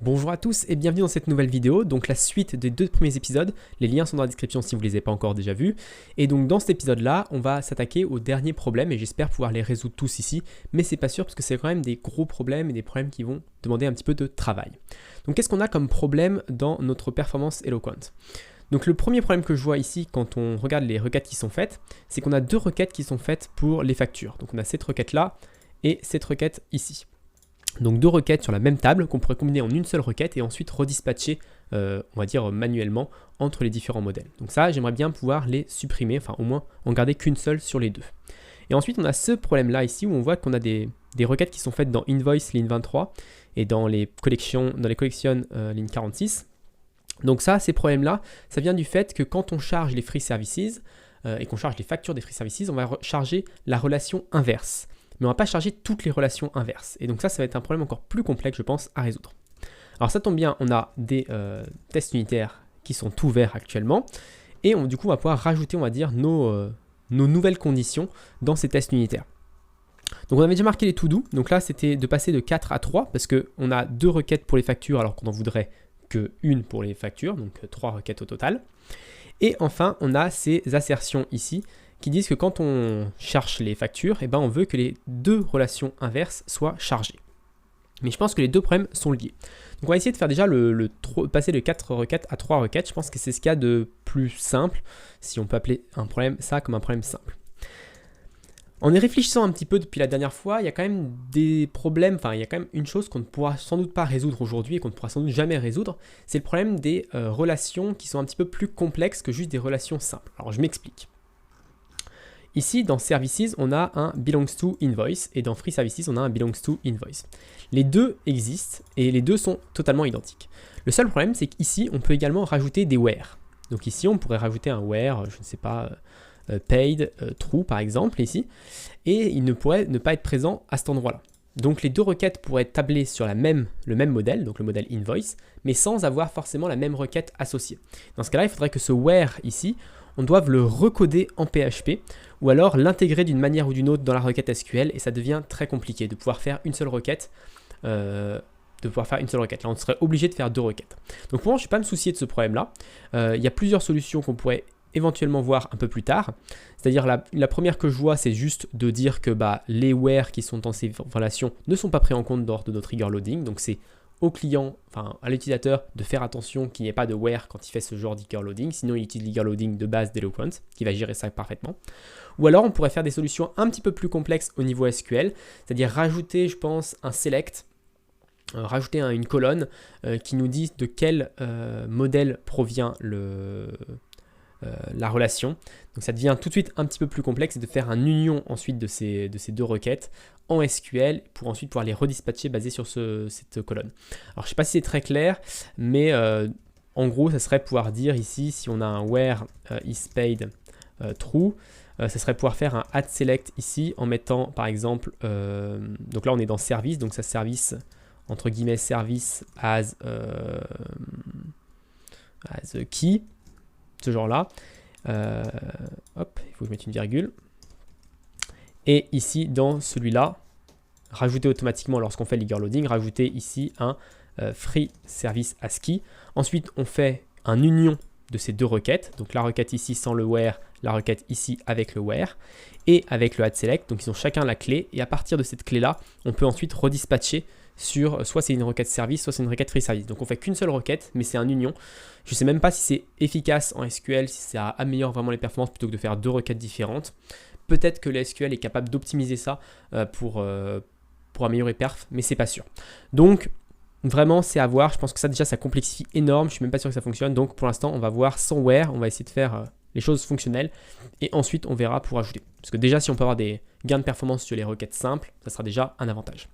Bonjour à tous et bienvenue dans cette nouvelle vidéo, donc la suite des deux premiers épisodes. Les liens sont dans la description si vous ne les avez pas encore déjà vus. Et donc dans cet épisode-là, on va s'attaquer aux derniers problèmes et j'espère pouvoir les résoudre tous ici, mais c'est pas sûr parce que c'est quand même des gros problèmes et des problèmes qui vont demander un petit peu de travail. Donc qu'est-ce qu'on a comme problème dans notre performance Eloquent ? Donc le premier problème que je vois ici quand on regarde les requêtes qui sont faites, c'est qu'on a deux requêtes qui sont faites pour les factures. Donc on a cette requête-là et cette requête ici. Donc deux requêtes sur la même table qu'on pourrait combiner en une seule requête et ensuite redispatcher, on va dire manuellement, entre les différents modèles. Donc ça, j'aimerais bien pouvoir les supprimer, enfin au moins en garder qu'une seule sur les deux. Et ensuite, on a ce problème-là ici où on voit qu'on a des requêtes qui sont faites dans invoice ligne 23 et dans les collections ligne 46. Donc ça, ces problèmes-là, ça vient du fait que quand on charge les free services et qu'on charge les factures des free services, on va charger la relation inverse. Mais on ne va pas charger toutes les relations inverses. Et donc ça va être un problème encore plus complexe, je pense, à résoudre. Alors ça tombe bien, on a des tests unitaires qui sont ouverts actuellement. Et du coup, on va pouvoir rajouter, on va dire, nos nouvelles conditions dans ces tests unitaires. Donc on avait déjà marqué les to-do. Donc là, c'était de passer de 4 à 3 parce qu'on a 2 requêtes pour les factures alors qu'on en voudrait qu'une pour les factures. Donc 3 requêtes au total. Et enfin, on a ces assertions ici qui disent que quand on cherche les factures, on veut que les deux relations inverses soient chargées. Mais je pense que les deux problèmes sont liés. Donc on va essayer de faire déjà passer de 4 requêtes à 3 requêtes. Je pense que c'est ce qu'il y a de plus simple, si on peut appeler un problème ça comme un problème simple. En y réfléchissant un petit peu depuis la dernière fois, il y a quand même des problèmes, enfin il y a quand même une chose qu'on ne pourra sans doute pas résoudre aujourd'hui et qu'on ne pourra sans doute jamais résoudre, c'est le problème des relations qui sont un petit peu plus complexes que juste des relations simples. Alors je m'explique. Ici, dans Services, on a un belongs to invoice et dans Free Services, on a un belongs to invoice. Les deux existent et les deux sont totalement identiques. Le seul problème, c'est qu'ici, on peut également rajouter des where. Donc ici, on pourrait rajouter un where, je ne sais pas, paid, true par exemple, ici, et il ne pourrait ne pas être présent à cet endroit-là. Donc les deux requêtes pourraient être tablées sur le même modèle, donc le modèle invoice, mais sans avoir forcément la même requête associée. Dans ce cas-là, il faudrait que ce where ici, on doive le recoder en PHP ou alors l'intégrer d'une manière ou d'une autre dans la requête SQL et ça devient très compliqué de pouvoir faire une seule requête. Là, on serait obligé de faire deux requêtes. Donc pour moi, je ne vais pas me soucier de ce problème-là. Il y a plusieurs solutions qu'on pourrait éventuellement voir un peu plus tard. C'est-à-dire la première que je vois, c'est juste de dire que les where qui sont dans ces relations ne sont pas pris en compte lors de notre trigger loading. Donc c'est au client, enfin à l'utilisateur de faire attention qu'il n'y ait pas de where quand il fait ce genre d'eager loading, sinon il utilise l'eager loading de base d'Eloquent qui va gérer ça parfaitement. Ou alors on pourrait faire des solutions un petit peu plus complexes au niveau SQL, c'est-à-dire rajouter, je pense, un select, rajouter une colonne qui nous dit de quel modèle provient la relation. Donc ça devient tout de suite un petit peu plus complexe et de faire un union ensuite de ces deux requêtes en SQL pour ensuite pouvoir les redispatcher basés sur cette colonne. Alors je ne sais pas si c'est très clair, mais en gros ça serait pouvoir dire ici si on a un where is paid true, ça serait pouvoir faire un add select ici en mettant par exemple, donc là on est dans service, donc ça service entre guillemets service as key, ce genre là. Hop, il faut que je mette une virgule. Et ici, dans celui-là, rajouter automatiquement lorsqu'on fait l'eager loading, rajouter ici un free service ASCII. Ensuite, on fait un union de ces deux requêtes. Donc la requête ici sans le where, la requête ici avec le where et avec le add select. Donc ils ont chacun la clé. Et à partir de cette clé-là, on peut ensuite redispatcher sur soit c'est une requête service, soit c'est une requête free service. Donc on fait qu'une seule requête, mais c'est un union. Je ne sais même pas si c'est efficace en SQL, si ça améliore vraiment les performances plutôt que de faire deux requêtes différentes. Peut-être que le SQL est capable d'optimiser ça pour améliorer perf, mais c'est pas sûr. Donc vraiment c'est à voir. Je pense que ça déjà ça complexifie énorme. Je suis même pas sûr que ça fonctionne. Donc pour l'instant on va voir sans where, on va essayer de faire les choses fonctionnelles et ensuite on verra pour ajouter. Parce que déjà si on peut avoir des gains de performance sur les requêtes simples, ça sera déjà un avantage.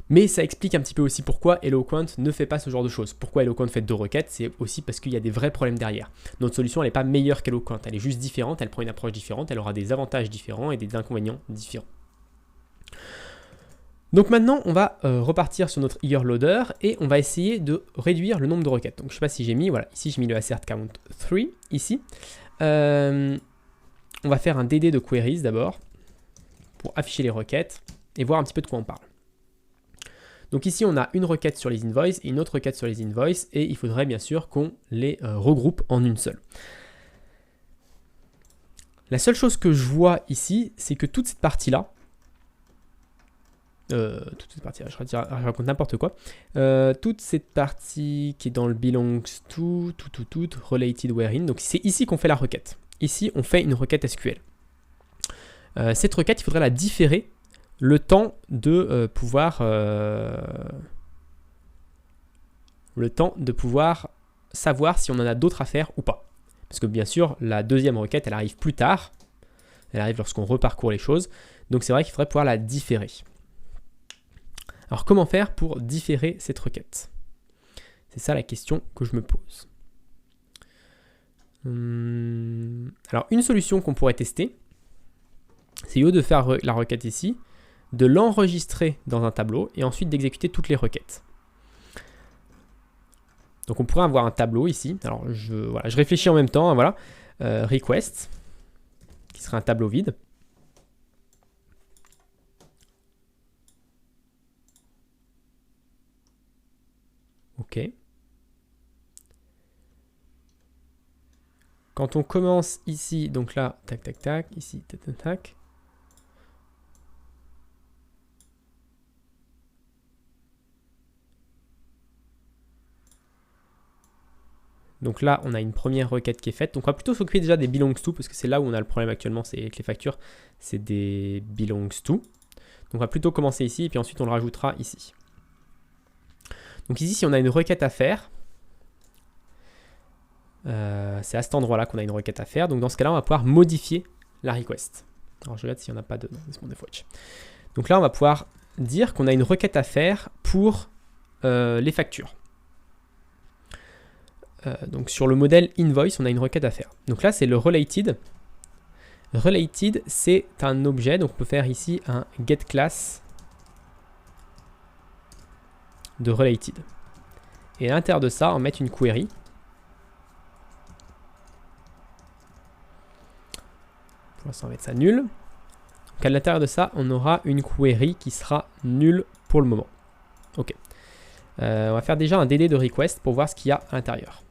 Mais ça explique un petit peu aussi pourquoi Eloquent ne fait pas ce genre de choses. Pourquoi Eloquent fait deux requêtes, c'est aussi parce qu'il y a des vrais problèmes derrière. Notre solution, elle n'est pas meilleure qu'Eloquent, elle est juste différente, elle prend une approche différente, elle aura des avantages différents et des inconvénients différents. Donc maintenant, on va repartir sur notre eager loader et on va essayer de réduire le nombre de requêtes. Donc je ne sais pas si j'ai mis, voilà, ici j'ai mis le assert count 3, ici. On va faire un DD de queries d'abord pour afficher les requêtes et voir un petit peu de quoi on parle. Donc ici, on a une requête sur les invoices et une autre requête sur les invoices, et il faudrait bien sûr qu'on les regroupe en une seule. La seule chose que je vois ici, c'est que toute cette partie-là, je raconte n'importe quoi. Toute cette partie qui est dans le belongs to, related where in. Donc c'est ici qu'on fait la requête. Ici, on fait une requête SQL. Cette requête, il faudrait la différer le temps de pouvoir savoir si on en a d'autres à faire ou pas. Parce que bien sûr, la deuxième requête, elle arrive plus tard. Elle arrive lorsqu'on reparcourt les choses. Donc c'est vrai qu'il faudrait pouvoir la différer. Alors comment faire pour différer cette requête? C'est ça la question que je me pose. Alors une solution qu'on pourrait tester, c'est au lieu de faire la requête ici, de l'enregistrer dans un tableau et ensuite d'exécuter toutes les requêtes. Donc on pourrait avoir un tableau ici. Alors je réfléchis en même temps, hein, voilà. Request, qui serait un tableau vide. Ok. Quand on commence ici, donc là, tac, tac, tac, ici, tac, tac, tac. Donc là, on a une première requête qui est faite. Donc on va plutôt s'occuper déjà des belongs to, parce que c'est là où on a le problème actuellement, c'est avec les factures, c'est des belongs to. Donc on va plutôt commencer ici, et puis ensuite on le rajoutera ici. Donc ici, si on a une requête à faire, c'est à cet endroit-là qu'on a une requête à faire. Donc dans ce cas-là, on va pouvoir modifier la request. Alors je regarde s'il n'y en a pas de... Donc là, on va pouvoir dire qu'on a une requête à faire pour les factures. Donc sur le modèle invoice, on a une requête à faire. Donc là, c'est le related. Related, c'est un objet. Donc on peut faire ici un getClass de related. Et à l'intérieur de ça, on va mettre une query. Pour l'instant, on va mettre ça nul. Donc à l'intérieur de ça, on aura une query qui sera nulle pour le moment. Ok. On va faire déjà un délai de request pour voir ce qu'il y a à l'intérieur.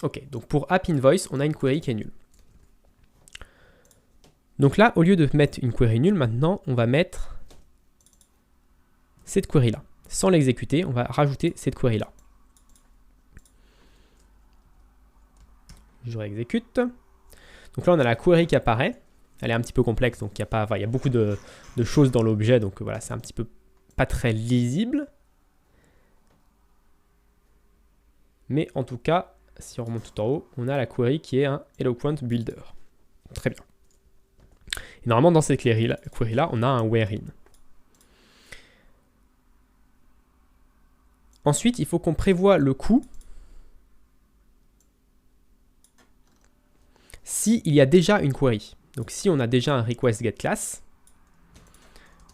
Ok, donc pour app invoice, on a une query qui est nulle. Donc là, au lieu de mettre une query nulle, maintenant, on va mettre cette query-là. Sans l'exécuter, on va rajouter cette query-là. Je réexécute. Donc là, on a la query qui apparaît. Elle est un petit peu complexe, donc il y a beaucoup de choses dans l'objet, donc voilà, c'est un petit peu pas très lisible. Mais en tout cas, si on remonte tout en haut, on a la query qui est un Eloquent Builder. Très bien. Et normalement, dans cette query-là, on a un wherein. Ensuite, il faut qu'on prévoie le coût s'il y a déjà une query. Donc si on a déjà un request get class,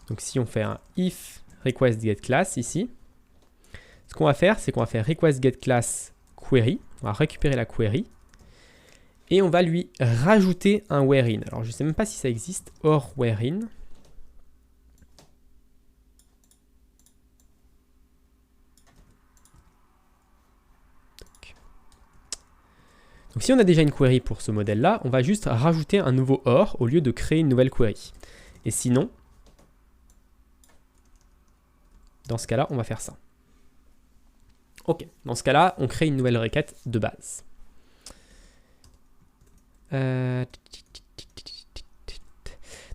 donc si on fait un if request get class ici, ce qu'on va faire, c'est qu'on va faire request get class query, on va récupérer la query, et on va lui rajouter un wherein. Alors je ne sais même pas si ça existe, or wherein. Donc si on a déjà une query pour ce modèle-là, on va juste rajouter un nouveau or au lieu de créer une nouvelle query. Et sinon, dans ce cas-là, on va faire ça. Ok, dans ce cas-là, on crée une nouvelle requête de base.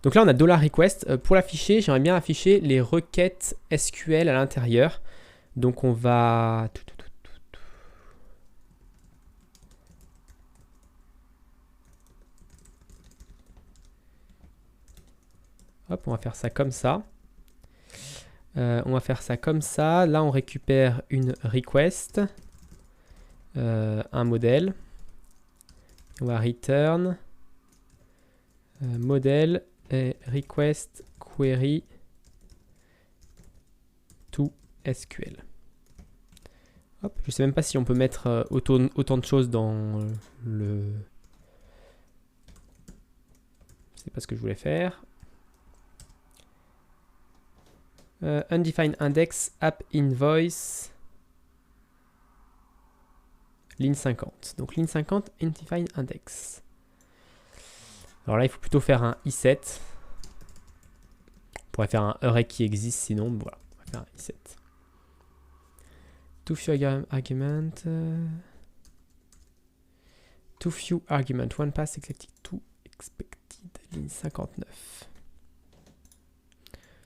Donc là, on a $request. Pour l'afficher, j'aimerais bien afficher les requêtes SQL à l'intérieur. Donc on va... Hop, on va faire ça comme ça. On va faire ça comme ça. Là, on récupère une request, un modèle. On va return modèle et request query to SQL. Hop, je ne sais même pas si on peut mettre autant de choses dans le... C'est pas ce que je voulais faire. Undefined index app invoice ligne 50. Donc ligne 50 undefined index. Alors là il faut plutôt faire un i7. On pourrait faire un array qui existe sinon. Voilà, on va faire un i7. Too few argument. Too few argument. One pass expected to expected. Ligne 59.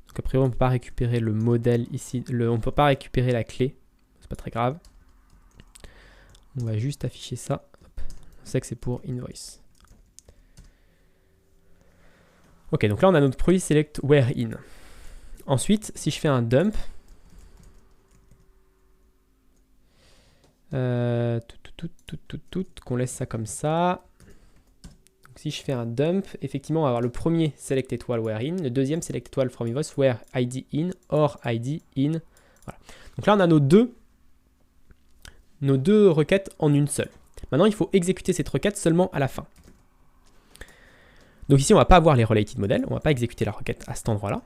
Donc a priori on ne peut pas récupérer le modèle ici. On ne peut pas récupérer la clé. C'est pas très grave. On va juste afficher ça. Hop. On sait que c'est pour invoice. Ok, donc là on a notre produit select where in. Ensuite, si je fais un dump, qu'on laisse ça comme ça. Donc si je fais un dump, effectivement on va avoir le premier select étoile where in, le deuxième select étoile from invoice where id in or id in. Voilà. Donc là on a nos deux requêtes en une seule. Maintenant, il faut exécuter cette requête seulement à la fin. Donc ici, on ne va pas avoir les related models. On ne va pas exécuter la requête à cet endroit-là.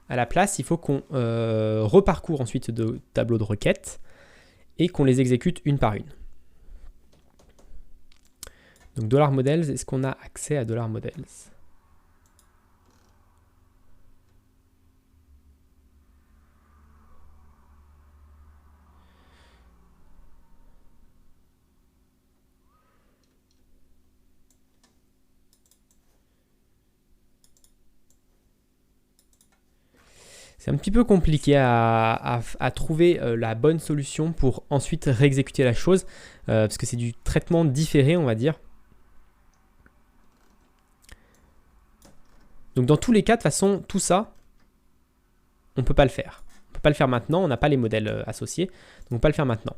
À la place, il faut qu'on reparcourt ensuite de tableaux de requêtes et qu'on les exécute une par une. Donc $models, est-ce qu'on a accès à $models? C'est un petit peu compliqué à trouver la bonne solution pour ensuite réexécuter la chose, parce que c'est du traitement différé, on va dire. Donc dans tous les cas, de toute façon, tout ça, on ne peut pas le faire. On ne peut pas le faire maintenant, on n'a pas les modèles associés, donc on ne peut pas le faire maintenant.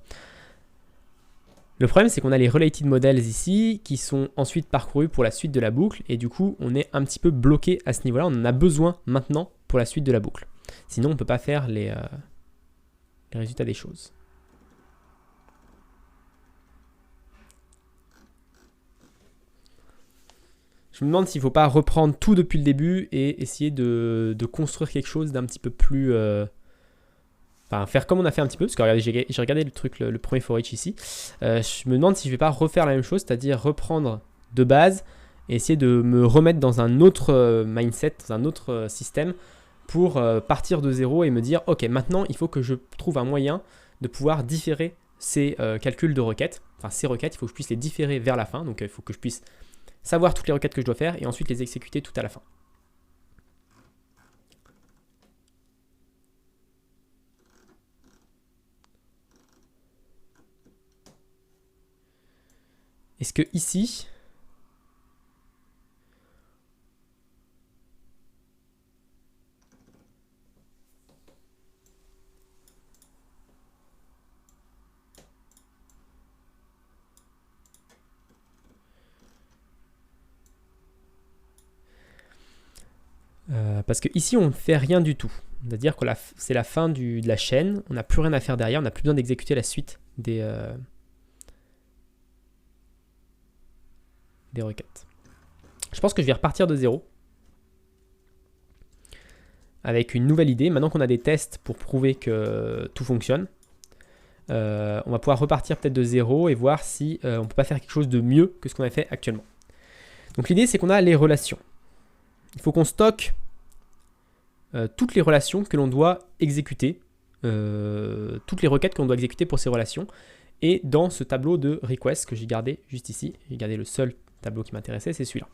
Le problème, c'est qu'on a les related models ici, qui sont ensuite parcourus pour la suite de la boucle, et du coup, on est un petit peu bloqué à ce niveau-là. On en a besoin maintenant pour la suite de la boucle. Sinon, on ne peut pas faire les résultats des choses. Je me demande s'il ne faut pas reprendre tout depuis le début et essayer de construire quelque chose d'un petit peu plus... Enfin, faire comme on a fait un petit peu, parce que regardez, j'ai regardé le truc, le premier for each ici. Je me demande si je ne vais pas refaire la même chose, c'est-à-dire reprendre de base et essayer de me remettre dans un autre mindset, dans un autre système pour partir de zéro et me dire, ok, maintenant, il faut que je trouve un moyen de pouvoir différer ces calculs de requêtes. Enfin, ces requêtes, il faut que je puisse les différer vers la fin. Donc, il faut que je puisse savoir toutes les requêtes que je dois faire et ensuite les exécuter tout à la fin. Est-ce que ici, parce que ici on ne fait rien du tout. C'est-à-dire que c'est la fin de la chaîne, on n'a plus rien à faire derrière, on n'a plus besoin d'exécuter la suite des requêtes. Je pense que je vais repartir de zéro avec une nouvelle idée. Maintenant qu'on a des tests pour prouver que tout fonctionne, on va pouvoir repartir peut-être de zéro et voir si on ne peut pas faire quelque chose de mieux que ce qu'on a fait actuellement. Donc l'idée, c'est qu'on a les relations. Il faut qu'on stocke toutes les relations que l'on doit exécuter, toutes les requêtes que l'on doit exécuter pour ces relations. Et dans ce tableau de request que j'ai gardé juste ici, j'ai gardé le seul tableau qui m'intéressait, c'est celui-là.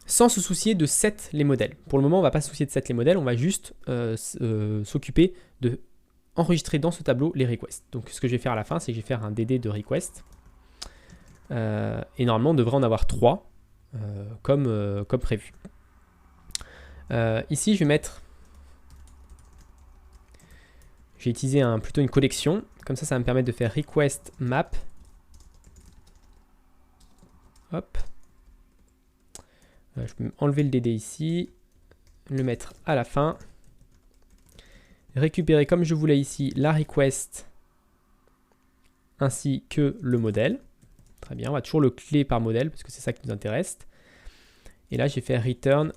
Sans se soucier de set les modèles. Pour le moment, on ne va pas se soucier de set les modèles, on va juste s'occuper de enregistrer dans ce tableau les requests. Donc ce que je vais faire à la fin, c'est que je vais faire un DD de request. Et normalement, on devrait en avoir 3 comme prévu. Ici, je vais mettre... J'ai utilisé plutôt une collection. Comme ça, ça va me permettre de faire request map. Hop. Je peux enlever le DD ici. Le mettre à la fin. Récupérer comme je voulais ici la request ainsi que le modèle. Très bien, on va toujours le clé par modèle parce que c'est ça qui nous intéresse. Et là, j'ai fait return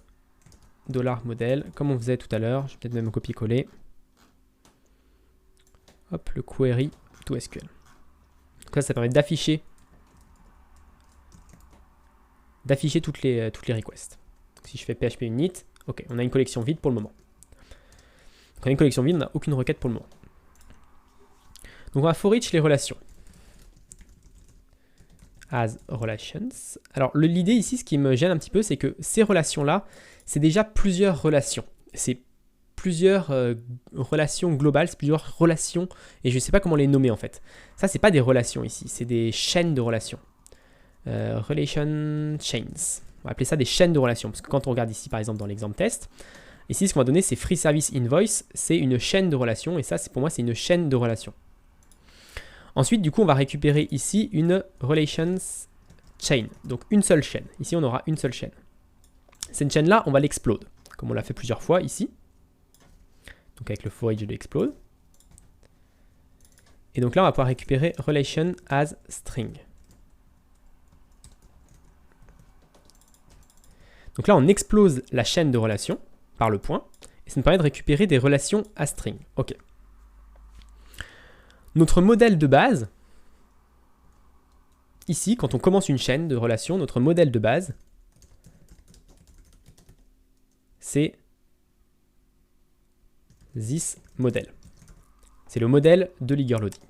$modèle comme on faisait tout à l'heure. Je vais peut-être même copier-coller. Hop, le query to SQL. Donc ça permet d'afficher toutes les requests. Donc si je fais PHP init, ok, on a une collection vide pour le moment. Donc on a une collection vide, on n'a aucune requête pour le moment. Donc on va for each les relations. As relations. Alors l'idée ici, ce qui me gêne un petit peu, c'est que ces relations-là, c'est déjà plusieurs relations. C'est plusieurs relations globales, c'est plusieurs relations, et je ne sais pas comment les nommer en fait. Ça, c'est pas des relations ici, c'est des chaînes de relations. Relation chains. On va appeler ça des chaînes de relations, parce que quand on regarde ici, par exemple, dans l'exemple test, ici, ce qu'on va donner, c'est free service invoice, c'est une chaîne de relations, et ça, pour moi, c'est une chaîne de relations. Ensuite, du coup, on va récupérer ici une relations chain, donc une seule chaîne. Ici, on aura une seule chaîne. Cette chaîne-là, on va l'explode, comme on l'a fait plusieurs fois ici. Donc avec le for each de explode. Et donc là, on va pouvoir récupérer relation as string. Donc là, on explose la chaîne de relations par le point, et ça nous permet de récupérer des relations à string. Ok. Notre modèle de base, ici, quand on commence une chaîne de relations, notre modèle de base, c'est this model. C'est le modèle de Liger Loading.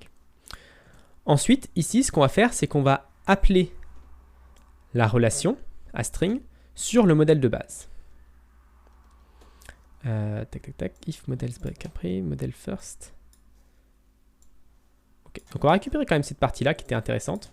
Ensuite, ici, ce qu'on va faire, c'est qu'on va appeler la relation à string sur le modèle de base. If models break après, model first. Ok, donc on va récupérer quand même cette partie-là qui était intéressante.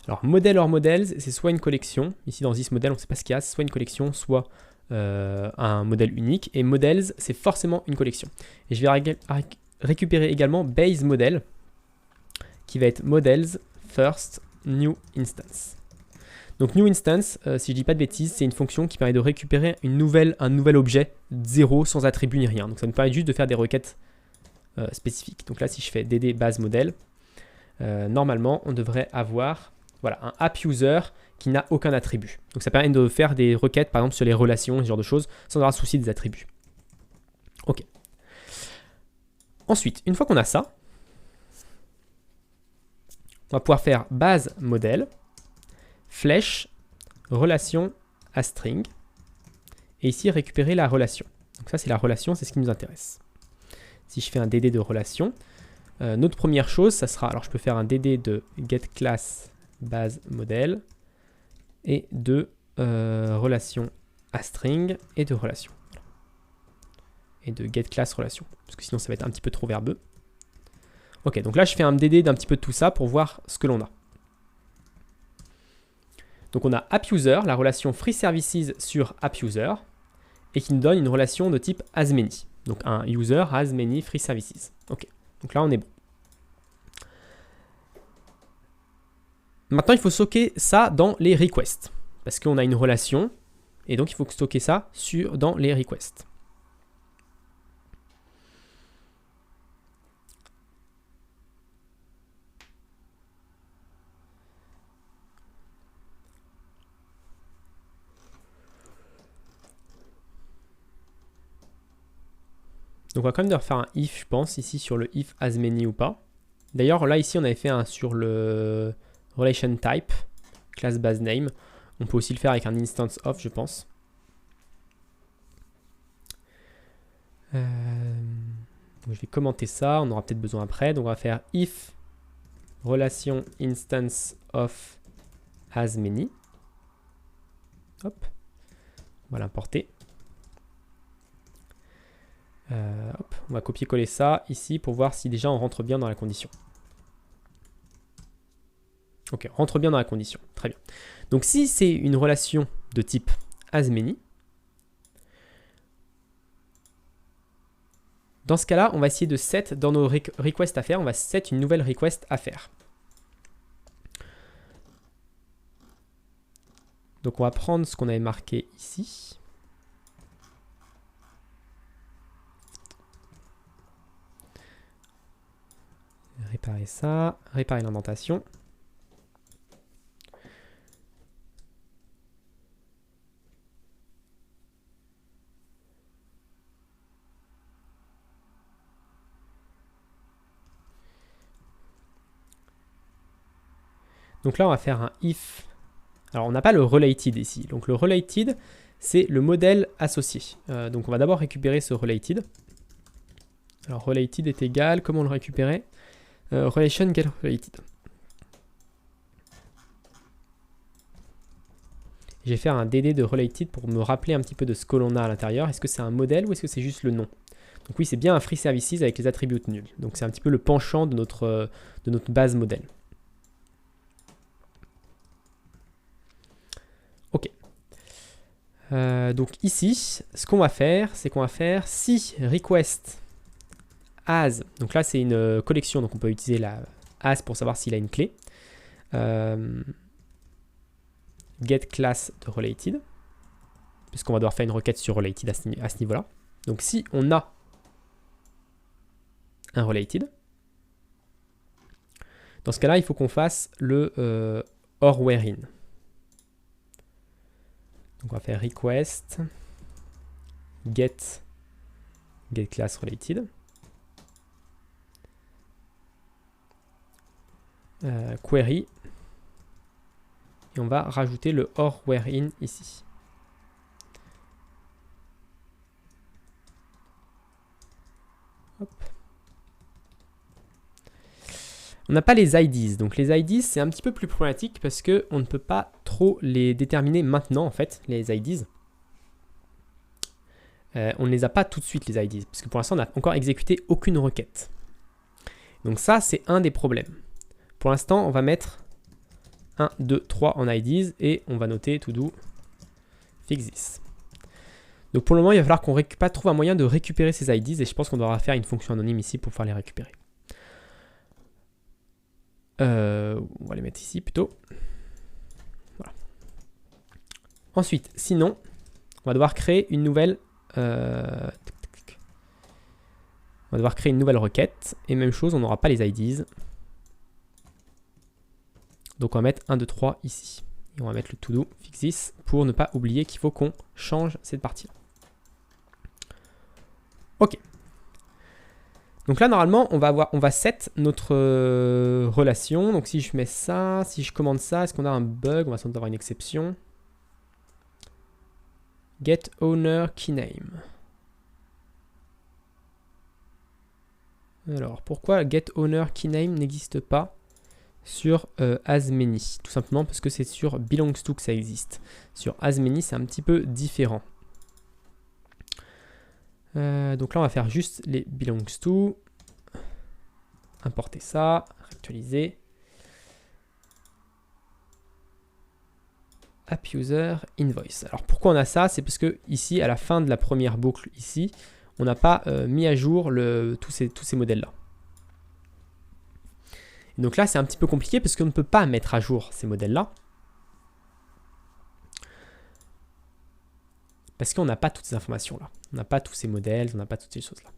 Alors, modèle hors models, c'est soit une collection. Ici, dans this model, on ne sait pas ce qu'il y a. C'est soit une collection, soit un modèle unique. Et models, c'est forcément une collection. Et je vais récupérer également base model, qui va être models first new instance. Donc, new instance, si je ne dis pas de bêtises, c'est une fonction qui permet de récupérer un nouvel objet 0 sans attribut ni rien. Donc, ça nous permet juste de faire des requêtes spécifiques. Donc là, si je fais dd base model, normalement, on devrait avoir un app user qui n'a aucun attribut. Donc ça permet de faire des requêtes, par exemple, sur les relations, ce genre de choses, sans avoir souci des attributs. Ok. Ensuite, une fois qu'on a ça, on va pouvoir faire base modèle, flèche, relation à string, et ici récupérer la relation. Donc ça, c'est la relation, c'est ce qui nous intéresse. Si je fais un dd de relation, notre première chose, ça sera, alors je peux faire un dd de getClass base modèle et de relation à string et de relation. Et de getClass relation, parce que sinon ça va être un petit peu trop verbeux. Ok, donc là je fais un dd d'un petit peu de tout ça pour voir ce que l'on a. Donc on a AppUser, la relation Free Services sur AppUser, et qui nous donne une relation de type asMany. Donc un user has many free services. Ok, donc là on est bon. Maintenant il faut stocker ça dans les requests, parce qu'on a une relation, et donc il faut stocker ça dans les requests. Donc on va quand même devoir faire un if, je pense, ici sur le if as many ou pas. D'ailleurs, là, ici, on avait fait un sur le relation type, class base name. On peut aussi le faire avec un instance of, je pense. Je vais commenter ça, on aura peut-être besoin après. Donc on va faire if relation instance of as many. Hop, on va l'importer. Hop, on va copier-coller ça ici pour voir si déjà on rentre bien dans la condition. Ok, on rentre bien dans la condition. Très bien. Donc si c'est une relation de type asMany, dans ce cas-là, on va essayer de set dans nos requests à faire, on va set une nouvelle request à faire. Donc on va prendre ce qu'on avait marqué ici. Réparer ça, réparer l'indentation. Donc là, on va faire un if. Alors, on n'a pas le related ici. Donc, le related, c'est le modèle associé. Donc, on va d'abord récupérer ce related. Alors, related est égal. Comment le récupérer? Relation get related. Je vais faire un DD de related pour me rappeler un petit peu de ce que l'on a à l'intérieur. Est-ce que c'est un modèle ou est-ce que c'est juste le nom? Donc oui, c'est bien un free services avec les attributs nuls. Donc c'est un petit peu le penchant de notre base modèle. Ok. Donc ici, ce qu'on va faire, c'est qu'on va faire si request as. Donc là, c'est une collection, donc on peut utiliser la as pour savoir s'il a une clé. Get class de related, puisqu'on va devoir faire une requête sur related à ce niveau-là. Donc si on a un related, dans ce cas-là, il faut qu'on fasse le or wherein. Donc on va faire request get class related query et on va rajouter le or wherein ici. Hop. On n'a pas les IDs, donc les IDs c'est un petit peu plus problématique parce qu'on ne peut pas trop les déterminer maintenant en fait, les IDs. On ne les a pas tout de suite les IDs, parce que pour l'instant on n'a encore exécuté aucune requête. Donc ça c'est un des problèmes. Pour l'instant on va mettre 1, 2, 3 en IDs et on va noter to do fix this. Donc pour le moment il va falloir qu'on trouve un moyen de récupérer ces IDs et je pense qu'on devra faire une fonction anonyme ici pour pouvoir les récupérer. On va les mettre ici plutôt. Voilà. Ensuite, sinon, on va devoir créer une nouvelle. On va devoir créer une nouvelle requête. Et même chose, on n'aura pas les IDs. Donc on va mettre 1, 2, 3 ici. Et on va mettre le to do fix this pour ne pas oublier qu'il faut qu'on change cette partie-là. Ok. Donc là, normalement, on va set notre relation. Donc si je mets ça, si je commande ça, est-ce qu'on a un bug? On va sans doute avoir une exception. Get owner keyname. Alors, pourquoi get owner keyname n'existe pas sur as many? Tout simplement parce que c'est sur belongs to que ça existe. Sur as many, c'est un petit peu différent. Donc là, on va faire juste les belongs to. Importer ça, actualiser. App user invoice. Alors pourquoi on a ça? C'est parce que ici, à la fin de la première boucle ici, on n'a pas mis à jour tous ces modèles-là. Donc là, c'est un petit peu compliqué parce qu'on ne peut pas mettre à jour ces modèles-là. Parce qu'on n'a pas toutes ces informations-là. On n'a pas tous ces modèles, on n'a pas toutes ces choses-là.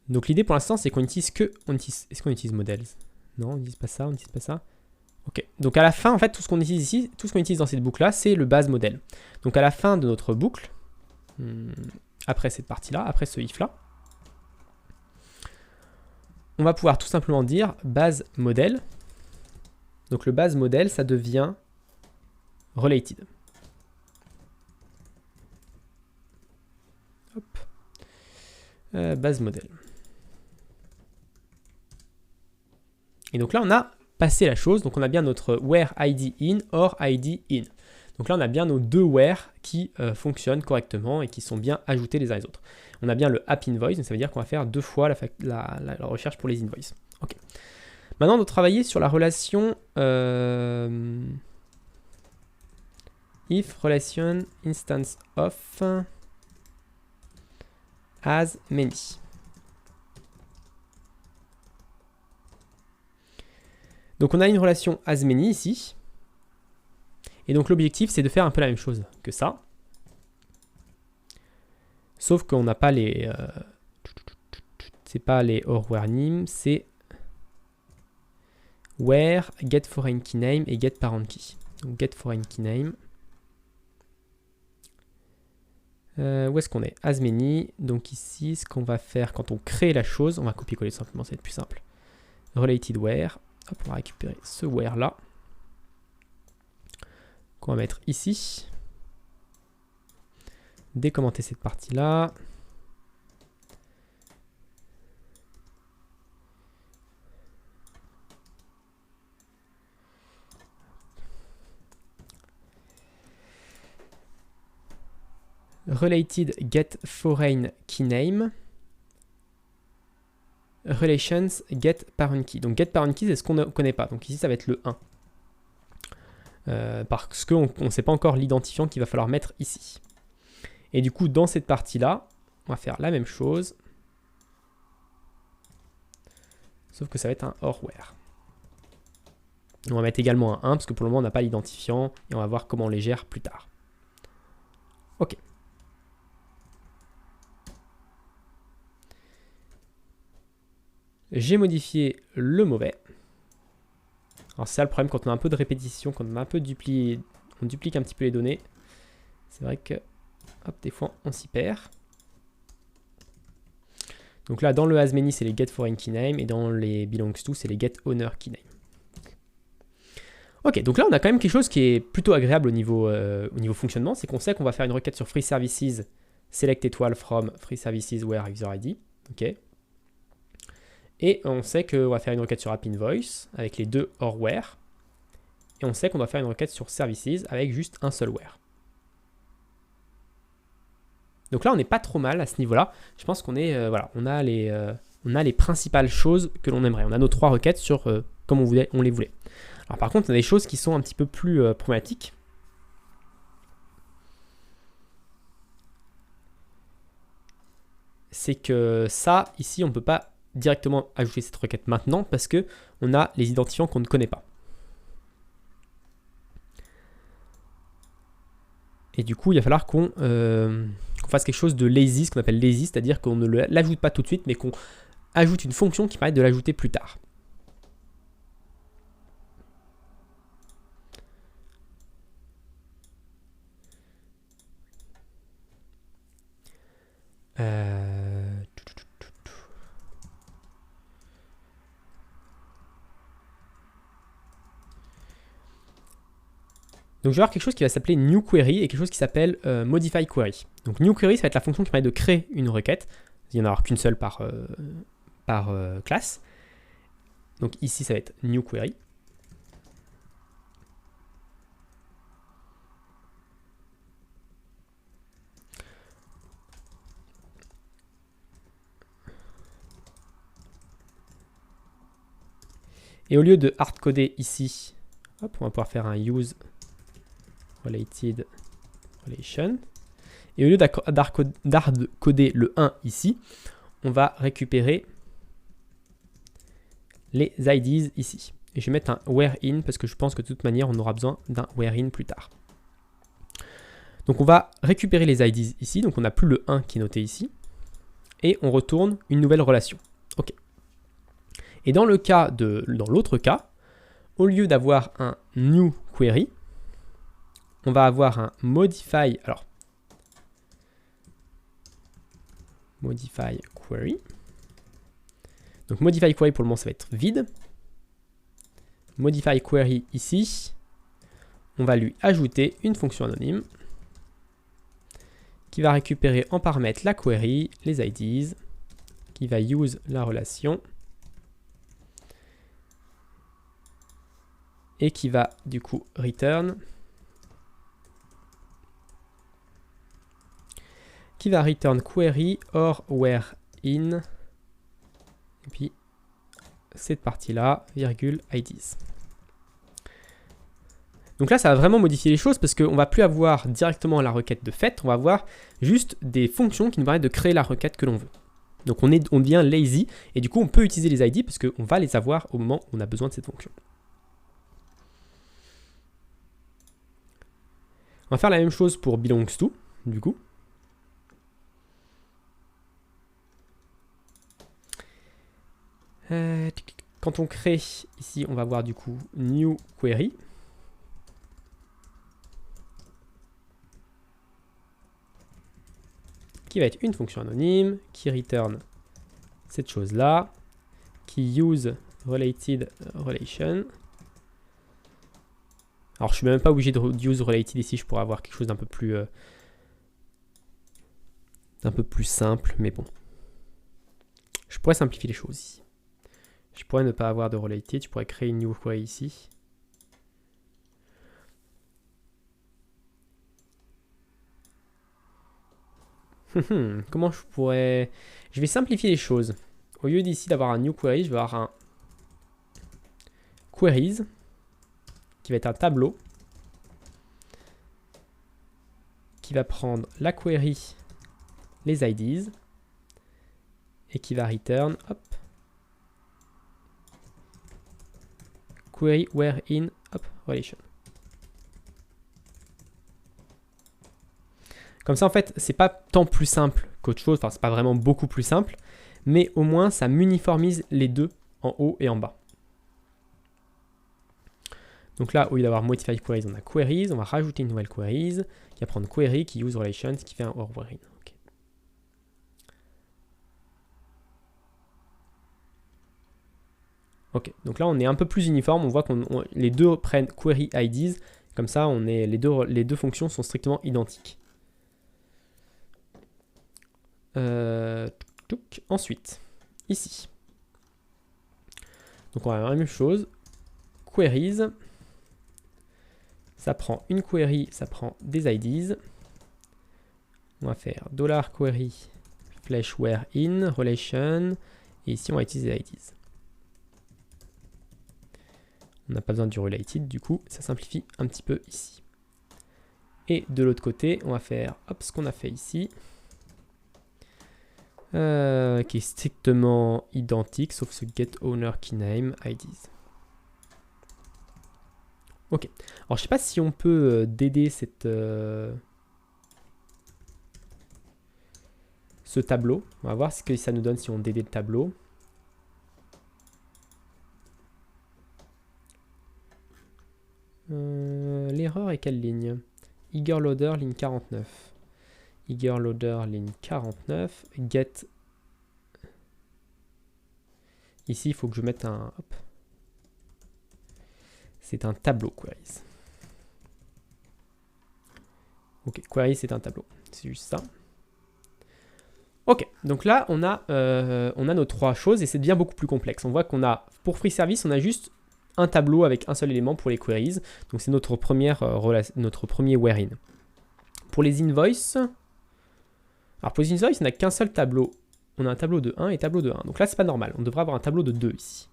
Donc l'idée pour l'instant, c'est qu'on utilise que... Est-ce qu'on utilise modèles? Non, on n'utilise pas ça, on n'utilise pas ça. Ok, donc à la fin, en fait, tout ce qu'on utilise ici, tout ce qu'on utilise dans cette boucle-là, c'est le base modèle. Donc à la fin de notre boucle, après cette partie-là, après ce if-là, on va pouvoir tout simplement dire base modèle. Donc le base modèle, ça devient related. Hop. Base modèle. Et donc là, on a passé la chose. Donc on a bien notre where id in, or id in. Donc là, on a bien nos deux where qui fonctionnent correctement et qui sont bien ajoutés les uns les autres. On a bien le app invoice, donc ça veut dire qu'on va faire 2 fois la recherche pour les invoices. Ok. Maintenant, on doit travailler sur la relation if relation instance of as many. Donc on a une relation as many ici. Et donc l'objectif, c'est de faire un peu la même chose que ça. Sauf qu'on n'a pas les... c'est pas les or where name, c'est where, get foreign key name et get parent key. Donc get foreign key name. Où est-ce qu'on est? As many. Donc ici, ce qu'on va faire quand on crée la chose, on va copier-coller simplement, ça va être plus simple. Related where. Hop, on va récupérer ce where là. Qu'on va mettre ici. Décommenter cette partie-là. Related get foreign key name. Relations get parent key. Donc get parent key, c'est ce qu'on ne connaît pas. Donc ici, ça va être le 1. Parce qu'on ne sait pas encore l'identifiant qu'il va falloir mettre ici. Et du coup, dans cette partie-là, on va faire la même chose. Sauf que ça va être un or where. On va mettre également un 1, parce que pour le moment, on n'a pas l'identifiant. Et on va voir comment on les gère plus tard. OK. J'ai modifié le mauvais. Alors c'est ça le problème quand on a un peu de répétition, quand on a un peu duplié, on duplique un petit peu les données. C'est vrai que hop, des fois on s'y perd. Donc là dans le as many c'est les get foreign key name et dans les belongs to c'est les get owner key name. Ok, donc là on a quand même quelque chose qui est plutôt agréable au niveau fonctionnement, c'est qu'on sait qu'on va faire une requête sur free services select étoile from free services where user ID. Ok. Et on sait qu'on va faire une requête sur app invoice avec les deux or where. Et on sait qu'on doit faire une requête sur services avec juste un seul where. Donc là, on n'est pas trop mal à ce niveau-là. Je pense qu'on est, voilà, on a les principales choses que l'on aimerait. On a nos 3 requêtes sur comme on les voulait. Alors par contre, on a des choses qui sont un petit peu plus problématiques. C'est que ça, ici, on ne peut pas directement ajouter cette requête maintenant parce que on a les identifiants qu'on ne connaît pas. Et du coup, il va falloir qu'on fasse quelque chose de lazy, ce qu'on appelle lazy, c'est-à-dire qu'on ne l'ajoute pas tout de suite, mais qu'on ajoute une fonction qui permet de l'ajouter plus tard. Donc je vais avoir quelque chose qui va s'appeler new query et quelque chose qui s'appelle modify query. Donc new query, ça va être la fonction qui permet de créer une requête. Il n'y en aura qu'une seule par classe. Donc ici, ça va être new query. Et au lieu de hardcoder ici, hop, on va pouvoir faire un use related relation. Et au lieu d'hardcoder le 1 ici, on va récupérer les IDs ici. Et je vais mettre un where in parce que je pense que de toute manière, on aura besoin d'un where in plus tard. Donc on va récupérer les IDs ici. Donc on n'a plus le 1 qui est noté ici. Et on retourne une nouvelle relation. OK. Et dans l'autre cas, au lieu d'avoir un new query, on va avoir un modify. Alors, modify query. Donc modify query pour le moment ça va être vide. Modify query ici, on va lui ajouter une fonction anonyme qui va récupérer en paramètre la query, les IDs, qui va use la relation et qui va du coup return, query or where in, et puis cette partie-là, virgule IDs. Donc là, ça va vraiment modifier les choses parce qu'on ne va plus avoir directement la requête de fait, on va avoir juste des fonctions qui nous permettent de créer la requête que l'on veut. Donc on devient lazy et du coup on peut utiliser les ID parce qu'on va les avoir au moment où on a besoin de cette fonction. va faire la même chose pour belongs to, du coup. Quand on crée, ici, on va voir du coup new query. Qui va être une fonction anonyme, qui return cette chose-là, qui use related relation. Alors je suis même pas obligé de use related ici, je pourrais avoir quelque chose d'un peu plus simple, mais bon. Je pourrais simplifier les choses ici. Je pourrais ne pas avoir de related, je pourrais créer une new query ici. Comment je pourrais... Je vais simplifier les choses. Au lieu d'ici d'avoir un new query, je vais avoir un queries qui va être un tableau qui va prendre la query, les IDs et qui va return, hop, query where in, hop, relation. Comme ça, en fait, c'est pas tant plus simple qu'autre chose, enfin, c'est pas vraiment beaucoup plus simple, mais au moins, ça m'uniformise les deux en haut et en bas. Donc là, au lieu d'avoir modify queries, on a queries, on va rajouter une nouvelle queries, qui va prendre query, qui use relations, qui fait un or where in. Okay. Ok, donc là, on est un peu plus uniforme, on voit que les deux prennent query IDs, comme ça, les deux fonctions sont strictement identiques. Ensuite, ici. Donc on va avoir la même chose. Queries. Ça prend une query, ça prend des IDs. On va faire $query flash where in relation. Et ici on va utiliser les IDs. On n'a pas besoin du related, du coup ça simplifie un petit peu ici. Et de l'autre côté, on va faire hop, ce qu'on a fait ici. Qui est strictement identique, sauf ce get owner keyname IDs. Ok. Alors je sais pas si on peut DD ce tableau. On va voir ce que ça nous donne si on DD le tableau. L'erreur est quelle ligne? Eager loader ligne 49. Eager loader ligne 49. Get. Ici, il faut que je mette un... Hop. C'est un tableau, queries. Ok, queries, c'est un tableau. C'est juste ça. Ok, donc là, on a nos trois choses et c'est bien beaucoup plus complexe. On voit qu'on a, pour free service, on a juste un tableau avec un seul élément pour les queries. Donc c'est notre premier where in. Pour les invoices, alors pour les invoices, on n'a qu'un seul tableau. On a un tableau de 1 et tableau de 1. Donc là, c'est pas normal. On devrait avoir un tableau de 2 ici.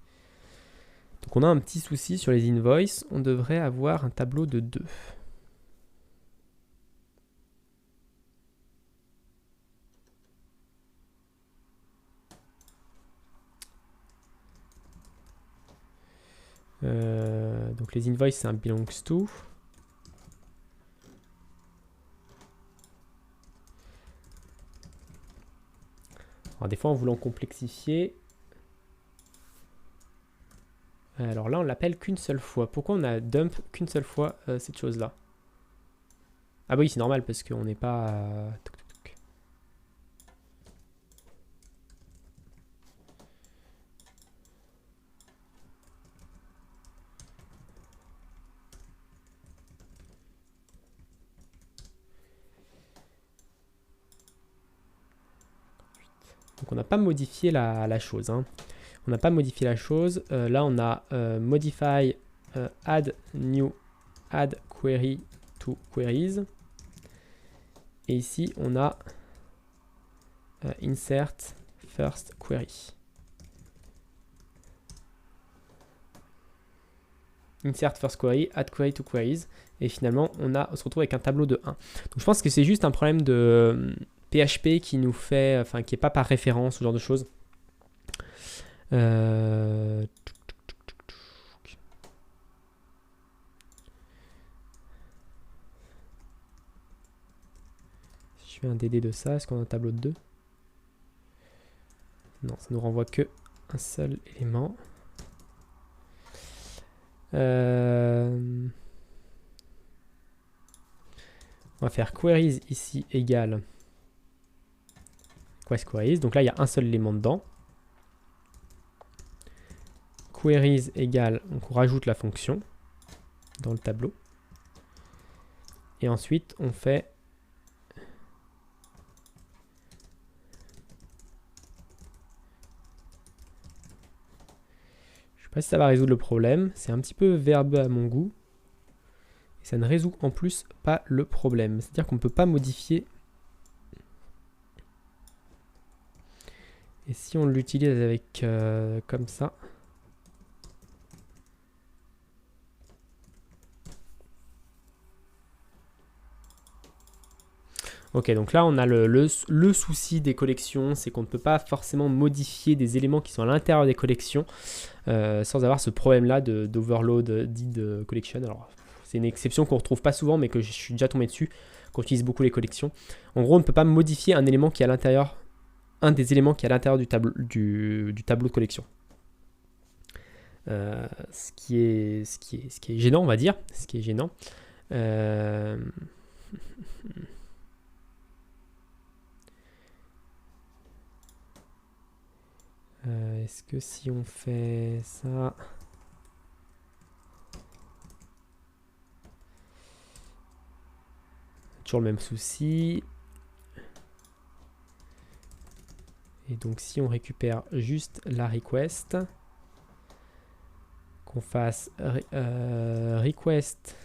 Donc on a un petit souci sur les invoices. On devrait avoir un tableau de 2. Donc les invoices, c'est un belongs to. Alors des fois, en voulant complexifier... Alors là, on l'appelle qu'une seule fois. Pourquoi on a dump qu'une seule fois cette chose-là? Ah bah oui, c'est normal parce qu'on n'est pas... Donc on n'a pas modifié la chose. Hein. On n'a pas modifié la chose. Là, on a modify add new add query to queries. Et ici, on a insert first query. Insert first query, add query to queries. Et finalement, on se retrouve avec un tableau de 1. Donc je pense que c'est juste un problème de PHP qui nous fait, enfin qui n'est pas par référence, ce genre de choses. fais un DD de ça, est-ce qu'on a un tableau de 2? Non, ça nous renvoie que un seul élément. On va faire queries ici égale request queries. Donc là, il y a un seul élément dedans. Queries égale, donc on rajoute la fonction dans le tableau. Et ensuite, on fait je sais pas si ça va résoudre le problème. C'est un petit peu verbeux à mon goût. Et ça ne résout en plus pas le problème. C'est-à-dire qu'on ne peut pas modifier. Et si on l'utilise avec comme ça. Ok, donc là on a le souci des collections, c'est qu'on ne peut pas forcément modifier des éléments qui sont à l'intérieur des collections sans avoir ce problème-là d'overload did collection. Alors c'est une exception qu'on ne retrouve pas souvent, mais que je suis déjà tombé dessus quand on utilise beaucoup les collections. En gros, on ne peut pas modifier un élément qui est à l'intérieur, un des éléments qui est à l'intérieur du tableau de collection. Ce qui est gênant, on va dire. Ce qui est gênant. Est-ce que si on fait ça... Toujours le même souci. Et donc si on récupère juste la request, qu'on fasse request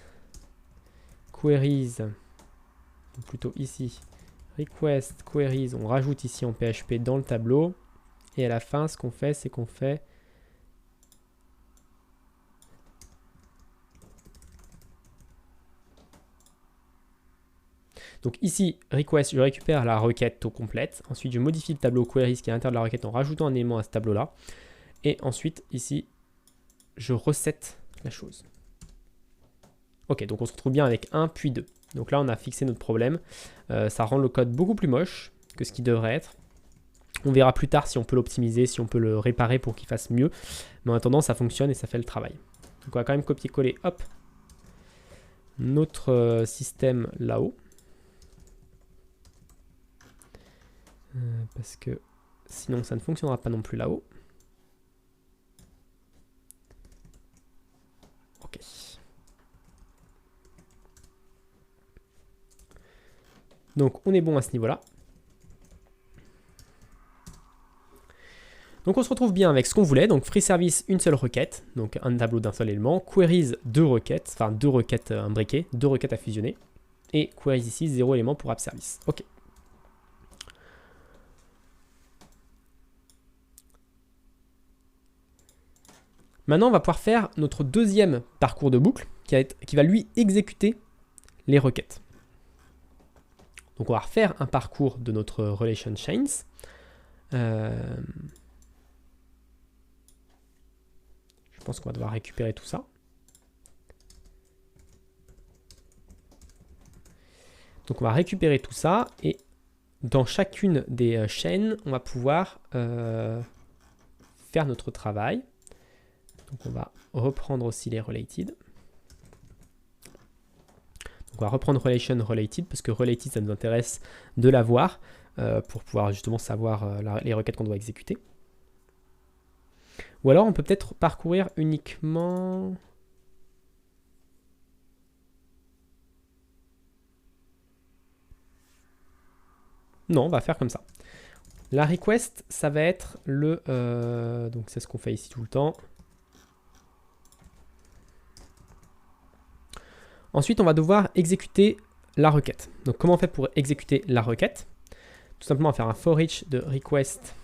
queries, ou plutôt ici, request queries, on rajoute ici en PHP dans le tableau. Et à la fin, ce qu'on fait, c'est qu'on fait donc ici, request, je récupère la requête au complète. Ensuite, je modifie le tableau queries qui est à l'intérieur de la requête en rajoutant un élément à ce tableau-là. Et ensuite, ici, je recette la chose. Ok, donc on se retrouve bien avec 1 puis 2. Donc là, on a fixé notre problème. Ça rend le code beaucoup plus moche que ce qu'il devrait être. On verra plus tard si on peut l'optimiser, si on peut le réparer pour qu'il fasse mieux. Mais en attendant, ça fonctionne et ça fait le travail. Donc on va quand même copier-coller, hop, notre système là-haut. Parce que sinon, ça ne fonctionnera pas non plus là-haut. Ok. Donc on est bon à ce niveau-là. Donc on se retrouve bien avec ce qu'on voulait, donc free service, une seule requête, donc un tableau d'un seul élément, queries, 2 requêtes, enfin 2 requêtes imbriquées, 2 requêtes à fusionner, et queries ici, 0 élément pour app service. Ok. Maintenant on va pouvoir faire notre deuxième parcours de boucle, qui va lui exécuter les requêtes. Donc on va refaire un parcours de notre relation chains. Je pense qu'on va devoir récupérer tout ça. Donc on va récupérer tout ça et dans chacune des chaînes, on va pouvoir faire notre travail. Donc on va reprendre aussi les related. Donc on va reprendre relation related parce que related ça nous intéresse de l'avoir pour pouvoir justement savoir les requêtes qu'on doit exécuter. Ou alors on peut peut-être parcourir uniquement... Non, on va faire comme ça. La request, ça va être le... donc c'est ce qu'on fait ici tout le temps. Ensuite, on va devoir exécuter la requête. Donc comment on fait pour exécuter la requête? Tout simplement, on va faire un for each de request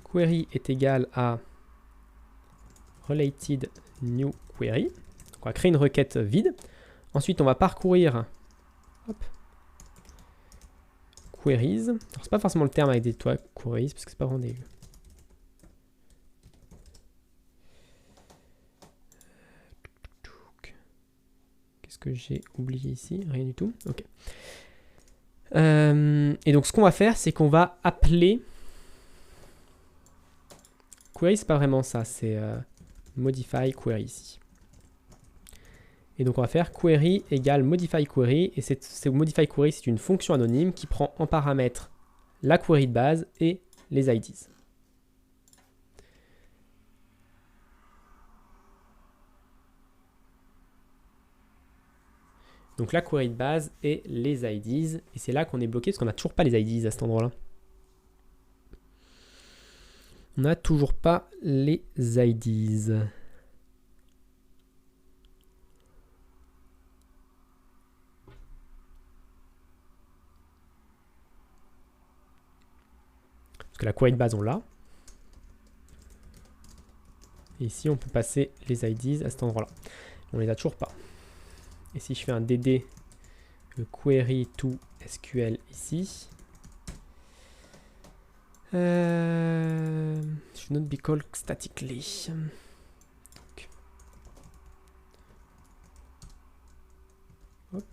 query est égal à related new query. Donc on va créer une requête vide. Ensuite, on va parcourir hop, queries. Alors, c'est pas forcément le terme avec des toits queries, parce que c'est pas vraiment des... Qu'est-ce que j'ai oublié ici? Rien du tout. Ok. Et donc ce qu'on va faire, c'est qu'on va appeler... Query, c'est pas vraiment ça, c'est modify query ici. Et donc on va faire query égale modify query. Et modify query, c'est une fonction anonyme qui prend en paramètre la query de base et les IDs. Donc la query de base et les IDs. Et c'est là qu'on est bloqué parce qu'on n'a toujours pas les IDs à cet endroit-là. On n'a toujours pas les IDs. Parce que la query de base, on l'a. Et ici, on peut passer les IDs à cet endroit-là. On les a toujours pas. Et si je fais un dd query to SQL ici, should not be called statically. Hop.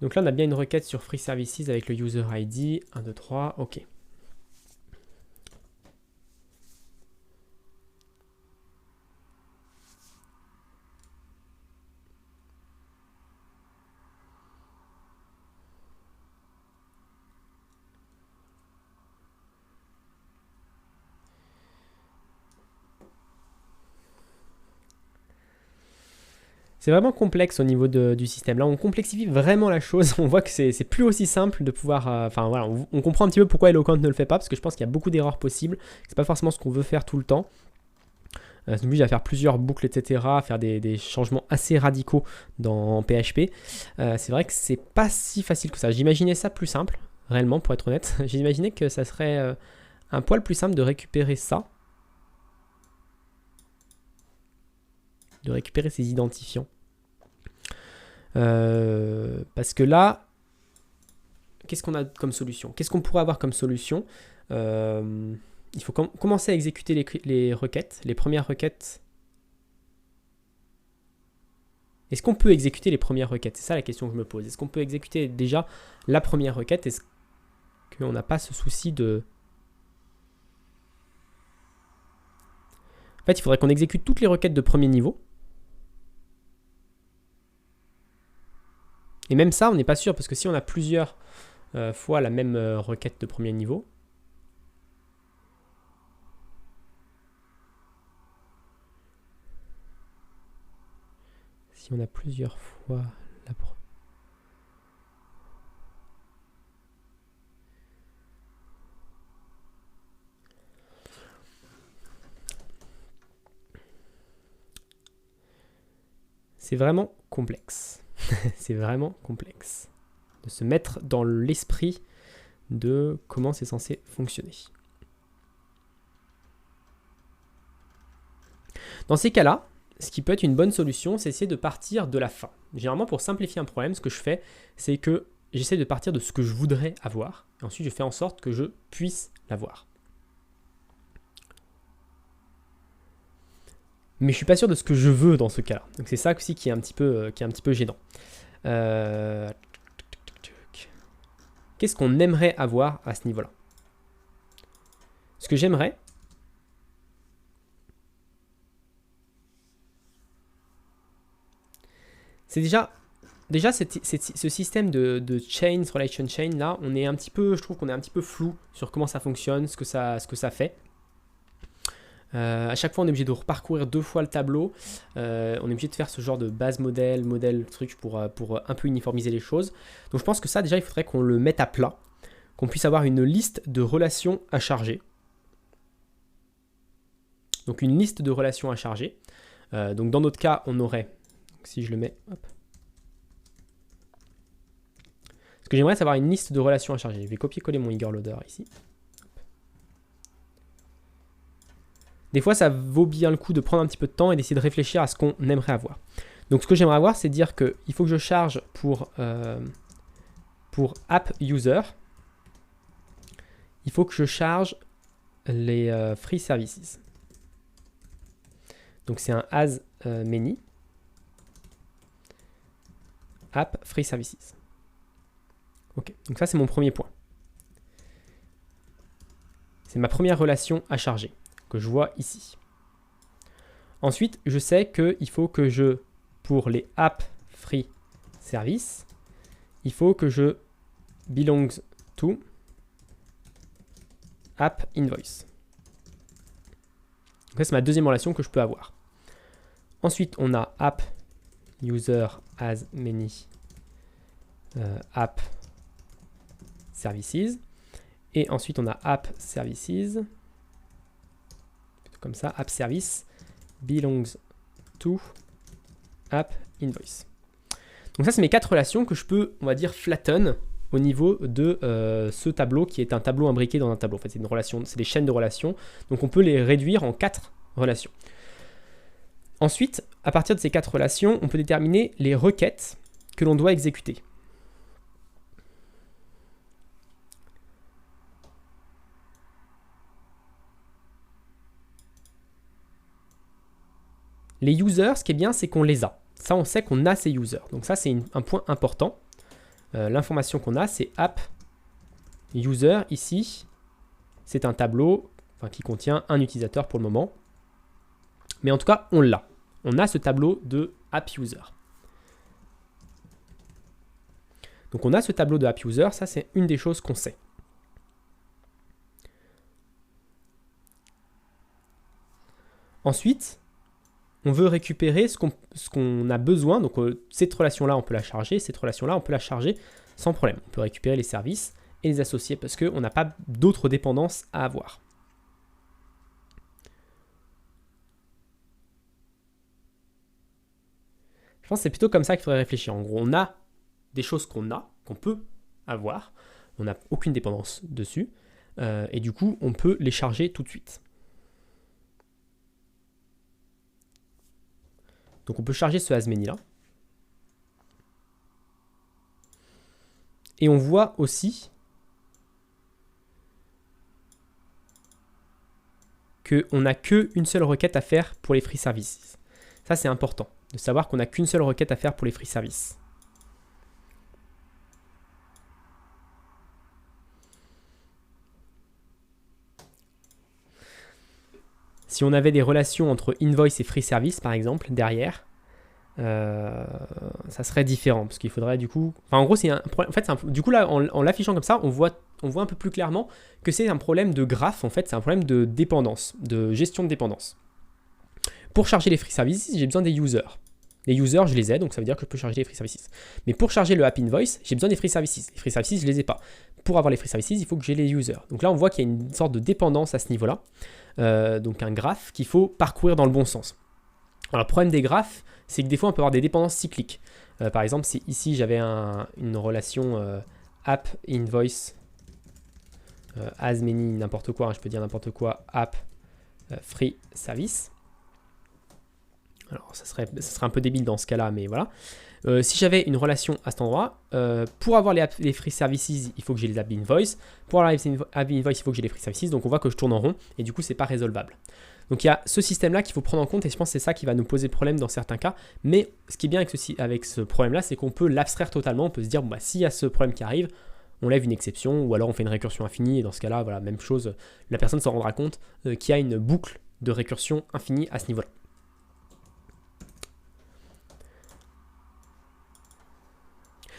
Donc là, on a bien une requête sur Free Services avec le user ID 1, 2, 3. OK. C'est vraiment complexe au niveau du système. Là, on complexifie vraiment la chose. On voit que c'est plus aussi simple de pouvoir... Enfin, voilà, on comprend un petit peu pourquoi Eloquent ne le fait pas, parce que je pense qu'il y a beaucoup d'erreurs possibles. C'est pas forcément ce qu'on veut faire tout le temps. Ça nous oblige à faire plusieurs boucles, etc., à faire des changements assez radicaux dans PHP. C'est vrai que c'est pas si facile que ça. J'imaginais ça plus simple, réellement, pour être honnête. J'imaginais que ça serait un poil plus simple de récupérer ça. De récupérer ces identifiants. Parce que là, qu'est-ce qu'on a comme solution? Qu'est-ce qu'on pourrait avoir comme solution? Il faut commencer à exécuter les requêtes, les premières requêtes. Est-ce qu'on peut exécuter les premières requêtes? C'est ça la question que je me pose. Est-ce qu'on peut exécuter déjà la première requête? Est-ce qu'on n'a pas ce souci de... En fait, il faudrait qu'on exécute toutes les requêtes de premier niveau. Et même ça, on n'est pas sûr, parce que si on a plusieurs fois la même requête de premier niveau, si on a plusieurs fois la c'est vraiment complexe. C'est vraiment complexe de se mettre dans l'esprit de comment c'est censé fonctionner. Dans ces cas-là, ce qui peut être une bonne solution, c'est essayer de partir de la fin. Généralement, pour simplifier un problème, ce que je fais, c'est que j'essaie de partir de ce que je voudrais avoir, et ensuite je fais en sorte que je puisse l'avoir. Mais je ne suis pas sûr de ce que je veux dans ce cas-là. Donc c'est ça aussi qui est un petit peu gênant. Qu'est-ce qu'on aimerait avoir à ce niveau-là? Ce que j'aimerais, c'est déjà ce système de chains, relation chain, là, on est un petit peu, je trouve qu'on est un petit peu flou sur comment ça fonctionne, ce que ça fait. À chaque fois, on est obligé de reparcourir 2 fois le tableau. On est obligé de faire ce genre de base modèle, truc pour un peu uniformiser les choses. Donc je pense que ça, déjà, il faudrait qu'on le mette à plat, qu'on puisse avoir une liste de relations à charger. Donc une liste de relations à charger. Donc dans notre cas, on aurait, si je le mets, hop. Ce que j'aimerais, c'est avoir une liste de relations à charger. Je vais copier-coller mon eager loader ici. Des fois, ça vaut bien le coup de prendre un petit peu de temps et d'essayer de réfléchir à ce qu'on aimerait avoir. Donc, ce que j'aimerais avoir, c'est dire qu'il faut que je charge pour app user. Il faut que je charge les free services. Donc, c'est un as many app free services. Ok, donc ça c'est mon premier point. C'est ma première relation à charger que je vois ici. Ensuite, je sais qu'il faut que pour les app free service, il faut que je belongs to app invoice. Donc ça, c'est ma deuxième relation que je peux avoir. Ensuite, on a app user as many app services. Et ensuite, on a app services, comme ça, app service belongs to app invoice. Donc ça, c'est mes 4 relations que je peux, on va dire, flatten au niveau de ce tableau qui est un tableau imbriqué dans un tableau. En fait, c'est une relation, c'est des chaînes de relations. Donc on peut les réduire en 4 relations. Ensuite, à partir de ces 4 relations, on peut déterminer les requêtes que l'on doit exécuter. Les users, ce qui est bien, c'est qu'on les a. Ça, on sait qu'on a ces users. Donc ça, c'est un point important. L'information qu'on a, c'est app user. Ici, c'est un tableau qui contient un utilisateur pour le moment. Mais en tout cas, on l'a. On a ce tableau de app user. Donc on a ce tableau de app user. Ça, c'est une des choses qu'on sait. Ensuite, on veut récupérer ce qu'on a besoin. Donc cette relation-là, on peut la charger. Cette relation-là, on peut la charger sans problème. On peut récupérer les services et les associer parce qu'on n'a pas d'autres dépendances à avoir. Je pense que c'est plutôt comme ça qu'il faudrait réfléchir. En gros, on a des choses qu'on peut avoir. On n'a aucune dépendance dessus. Et du coup, on peut les charger tout de suite. Donc on peut charger ce as many là. Et on voit aussi qu'on n'a qu'une seule requête à faire pour les free services. Ça, c'est important de savoir qu'on n'a qu'une seule requête à faire pour les free services. Si on avait des relations entre invoice et free service, par exemple, derrière, ça serait différent parce qu'il faudrait du coup. Enfin, en gros, c'est un problème. En fait, du coup là, en l'affichant comme ça, on voit un peu plus clairement que c'est un problème de graphe. En fait, c'est un problème de dépendance, de gestion de dépendance. Pour charger les free services, j'ai besoin des users. Les users, je les ai, donc ça veut dire que je peux charger les free services. Mais pour charger le app invoice, j'ai besoin des free services. Les free services, je les ai pas. Pour avoir les free services, il faut que j'ai les users. Donc là, on voit qu'il y a une sorte de dépendance à ce niveau-là. Donc un graphe qu'il faut parcourir dans le bon sens. Alors le problème des graphes, c'est que des fois on peut avoir des dépendances cycliques. Par exemple, si ici j'avais une relation app invoice as many n'importe quoi, je peux dire n'importe quoi, app free service. Alors ça serait un peu débile dans ce cas-là, mais voilà. Si j'avais une relation à cet endroit, pour avoir les free services, il faut que j'ai les app invoice. Pour avoir les app invoice, il faut que j'ai les free services. Donc on voit que je tourne en rond et du coup, c'est pas résolvable. Donc il y a ce système-là qu'il faut prendre en compte et je pense que c'est ça qui va nous poser problème dans certains cas. Mais ce qui est bien avec ce problème-là, c'est qu'on peut l'abstraire totalement. On peut se dire, bon, bah, s'il y a ce problème qui arrive, on lève une exception ou alors on fait une récursion infinie. Et dans ce cas-là, voilà, même chose, la personne s'en rendra compte qu'il y a une boucle de récursion infinie à ce niveau-là.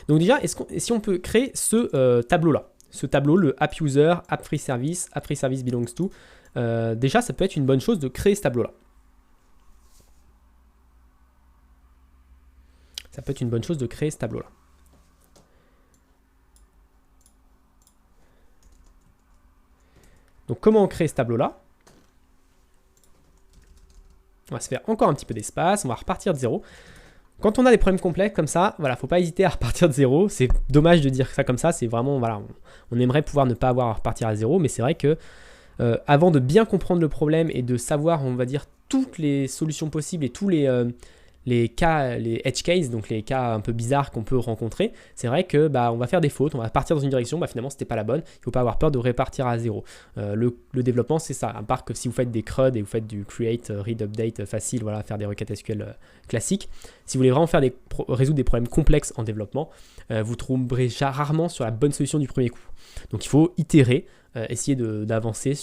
Donc déjà, si on peut créer ce tableau-là, ce tableau, le app user, app free service belongs to, déjà ça peut être une bonne chose de créer ce tableau-là. Ça peut être une bonne chose de créer ce tableau-là. Donc comment on crée ce tableau-là? On va se faire encore un petit peu d'espace, on va repartir de zéro. Quand on a des problèmes complexes comme ça, voilà, faut pas hésiter à repartir de zéro. C'est dommage de dire ça comme ça. C'est vraiment, voilà, on aimerait pouvoir ne pas avoir à repartir à zéro, mais c'est vrai que avant de bien comprendre le problème et de savoir, on va dire, toutes les solutions possibles et tous les les edge cases, donc les cas un peu bizarres qu'on peut rencontrer, c'est vrai que on va faire des fautes, on va partir dans une direction, finalement c'était pas la bonne, il ne faut pas avoir peur de repartir à zéro. Le développement c'est ça, à part que si vous faites des CRUD et vous faites du create, read, update facile, voilà, faire des requêtes SQL classiques, si vous voulez vraiment résoudre des problèmes complexes en développement, vous trouverez rarement sur la bonne solution du premier coup. Donc il faut itérer, essayer d'avancer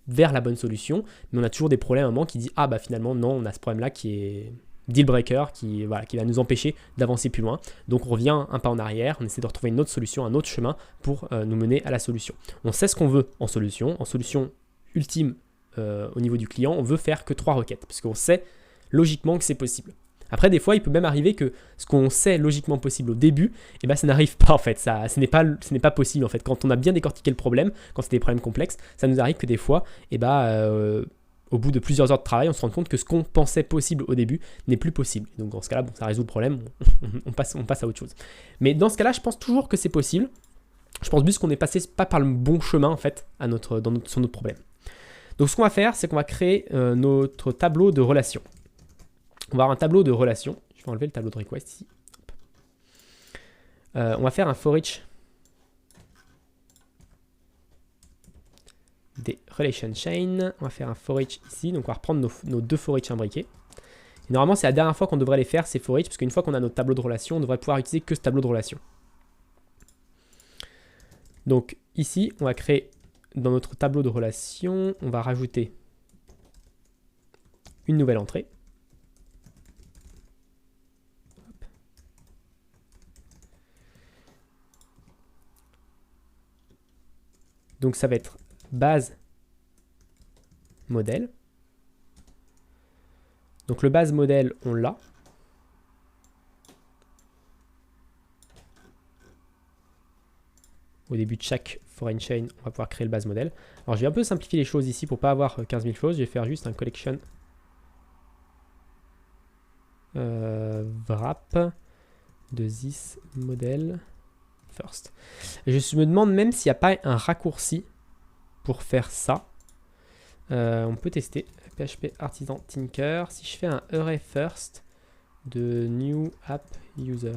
vers la bonne solution, mais on a toujours des problèmes à un moment qui disent finalement non, on a ce problème là qui est deal breaker, qui va nous empêcher d'avancer plus loin. Donc on revient un pas en arrière, on essaie de retrouver une autre solution, un autre chemin pour nous mener à la solution. On sait ce qu'on veut en solution ultime au niveau du client, on veut faire que 3 requêtes, parce qu'on sait logiquement que c'est possible. Après, des fois, il peut même arriver que ce qu'on sait logiquement possible au début, ça n'arrive pas en fait. Ce n'est pas possible en fait. Quand on a bien décortiqué le problème, quand c'est des problèmes complexes, ça nous arrive que des fois, au bout de plusieurs heures de travail, on se rend compte que ce qu'on pensait possible au début n'est plus possible. Donc dans ce cas-là, ça résout le problème, on passe à autre chose. Mais dans ce cas-là, je pense toujours que c'est possible. Je pense juste qu'on n'est passé pas par le bon chemin en fait sur notre problème. Donc ce qu'on va faire, c'est qu'on va créer notre tableau de relations. On va avoir un tableau de relations. Je vais enlever le tableau de request ici. On va faire un for each des relation chain. On va faire un for each ici. Donc on va reprendre nos 2 for each imbriqués. Et normalement, c'est la dernière fois qu'on devrait les faire, ces for each, parce qu'une fois qu'on a notre tableau de relations, on devrait pouvoir utiliser que ce tableau de relations. Donc ici, on va créer dans notre tableau de relations, on va rajouter une nouvelle entrée. Donc ça va être base modèle. Donc le base modèle, on l'a. Au début de chaque foreign chain, on va pouvoir créer le base modèle. Alors je vais un peu simplifier les choses ici pour ne pas avoir 15 000 choses. Je vais faire juste un collection wrap de this model first. Et je me demande même s'il n'y a pas un raccourci pour faire ça. On peut tester PHP Artisan Tinker. Si je fais un array first de new app user.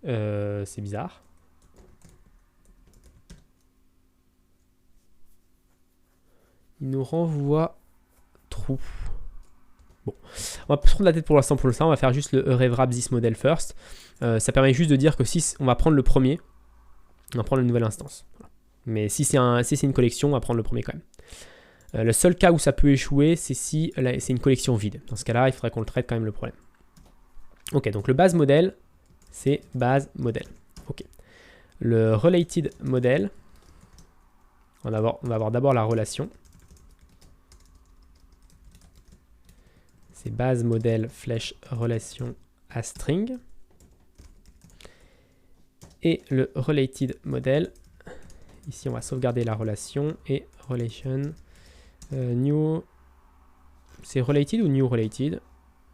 C'est bizarre. Il nous renvoie trou. Bon, on va pas se prendre la tête pour l'instant pour ça. On va faire juste le array wrap this model first. Ça permet juste de dire que si on va prendre le premier, on va prendre une nouvelle instance. Voilà. Mais si c'est une collection, on va prendre le premier quand même. Le seul cas où ça peut échouer, c'est si c'est une collection vide. Dans ce cas-là, il faudrait qu'on le traite quand même le problème. Ok, donc le base modèle, c'est base modèle. Ok. Le related model, on va avoir d'abord la relation. C'est base modèle flèche relation à string. Et le related model, ici on va sauvegarder la relation et relation new, c'est related ou new related,